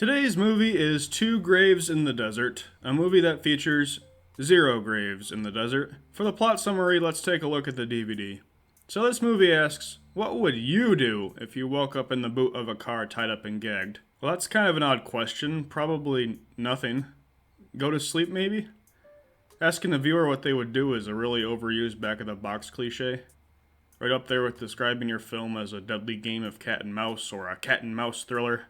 Today's movie is Two Graves in the Desert, a movie that features 0 graves in the desert. For the plot summary, let's take a look at the DVD. So this movie asks, what would you do if you woke up in the boot of a car tied up and gagged? Well, that's kind of an odd question. Probably nothing. Go to sleep, maybe? Asking the viewer what they would do is a really overused back-of-the-box cliche. Right up there with describing your film as a deadly game of cat and mouse or a cat and mouse thriller.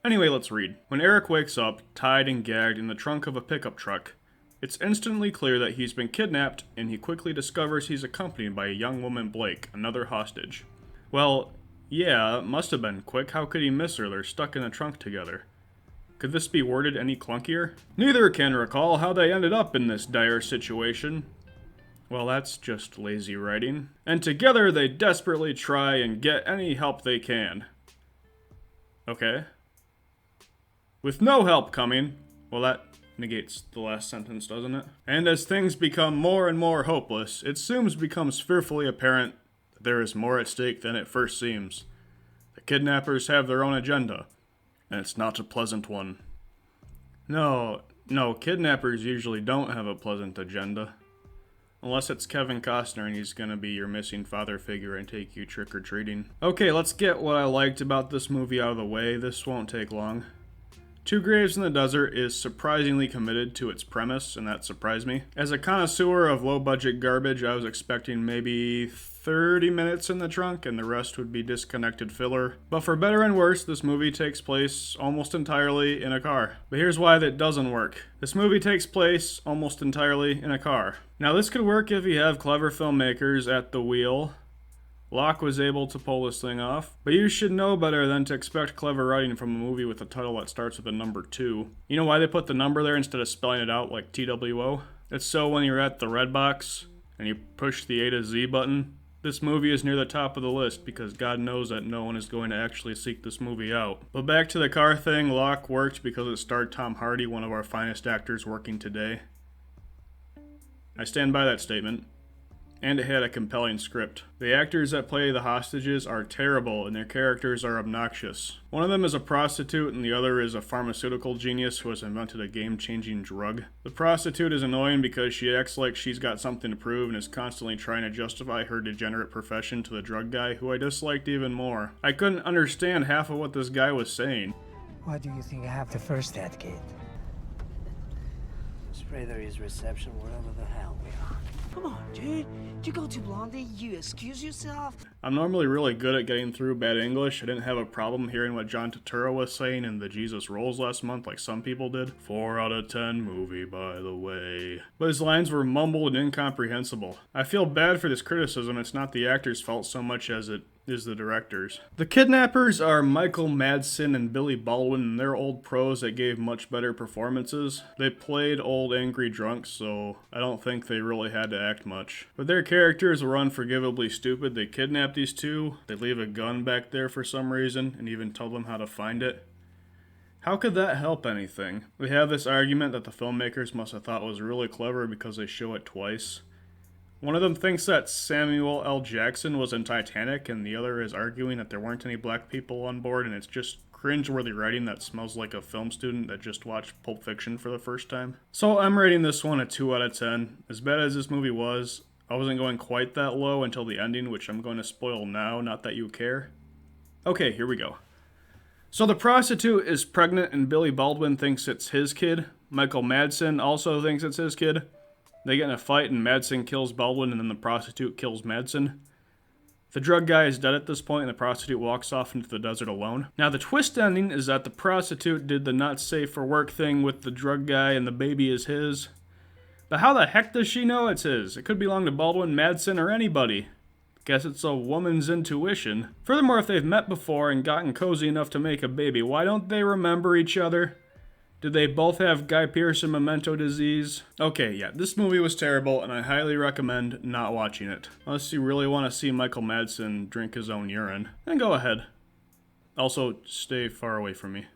Anyway, let's read. When Eric wakes up, tied and gagged in the trunk of a pickup truck, it's instantly clear that he's been kidnapped, and he quickly discovers he's accompanied by a young woman, Blake, another hostage. Well, yeah, it must have been quick. How could he miss her? They're stuck in a trunk together. Could this be worded any clunkier? Neither can recall how they ended up in this dire situation. Well, that's just lazy writing. And together they desperately try and get any help they can. Okay. With no help coming, well, that negates the last sentence, doesn't it? And as things become more and more hopeless, it soon becomes fearfully apparent that there is more at stake than it first seems. The kidnappers have their own agenda, and it's not a pleasant one. No, kidnappers usually don't have a pleasant agenda. Unless it's Kevin Costner and he's gonna be your missing father figure and take you trick-or-treating. Okay, let's get what I liked about this movie out of the way. This won't take long. Two Graves in the Desert is surprisingly committed to its premise, and that surprised me. As a connoisseur of low-budget garbage, I was expecting maybe 30 minutes in the trunk, and the rest would be disconnected filler. But for better and worse, this movie takes place almost entirely in a car. But here's why that doesn't work. This movie takes place almost entirely in a car. Now this could work if you have clever filmmakers at the wheel. Locke was able to pull this thing off, but you should know better than to expect clever writing from a movie with a title that starts with a number 2. You know why they put the number there instead of spelling it out like TWO? It's so when you're at the red box and you push the A to Z button, this movie is near the top of the list because God knows that no one is going to actually seek this movie out. But back to the car thing, Locke worked because it starred Tom Hardy, one of our finest actors working today. I stand by that statement. And it had a compelling script. The actors that play the hostages are terrible and their characters are obnoxious. One of them is a prostitute and the other is a pharmaceutical genius who has invented a game-changing drug. The prostitute is annoying because she acts like she's got something to prove and is constantly trying to justify her degenerate profession to the drug guy, who I disliked even more. I couldn't understand half of what this guy was saying. Why do you think I have the first aid kit? Spray there is reception wherever the hell we are. Come on, dude. You go to Blondie, you excuse yourself. I'm normally really good at getting through bad English. I didn't have a problem hearing what John Turturro was saying in the Jesus Rolls last month like some people did. 4 out of 10 movie, by the way. But his lines were mumbled and incomprehensible. I feel bad for this criticism. It's not the actor's fault so much as it is the director's. The kidnappers are Michael Madsen and Billy Baldwin, and they're old pros that gave much better performances. They played old angry drunks, so I don't think they really had to act much. But their characters were unforgivably stupid. They kidnap these two, they leave a gun back there for some reason, and even tell them how to find it. How could that help anything? We have this argument that the filmmakers must have thought was really clever because they show it twice. One of them thinks that Samuel L. Jackson was in Titanic, and the other is arguing that there weren't any black people on board, and it's just cringe-worthy writing that smells like a film student that just watched Pulp Fiction for the first time. So I'm rating this one a 2 out of 10. As bad as this movie was, I wasn't going quite that low until the ending, which I'm going to spoil now, not that you care. Okay, here we go. So the prostitute is pregnant and Billy Baldwin thinks it's his kid. Michael Madsen also thinks it's his kid. They get in a fight and Madsen kills Baldwin and then the prostitute kills Madsen. The drug guy is dead at this point and the prostitute walks off into the desert alone. Now the twist ending is that the prostitute did the not safe for work thing with the drug guy and the baby is his. But how the heck does she know it's his? It could belong to Baldwin, Madsen, or anybody. Guess it's a woman's intuition. Furthermore, if they've met before and gotten cozy enough to make a baby, why don't they remember each other? Did they both have Guy Pearce and memento disease? Okay, yeah, this movie was terrible, and I highly recommend not watching it. Unless you really want to see Michael Madsen drink his own urine, then go ahead. Also, stay far away from me.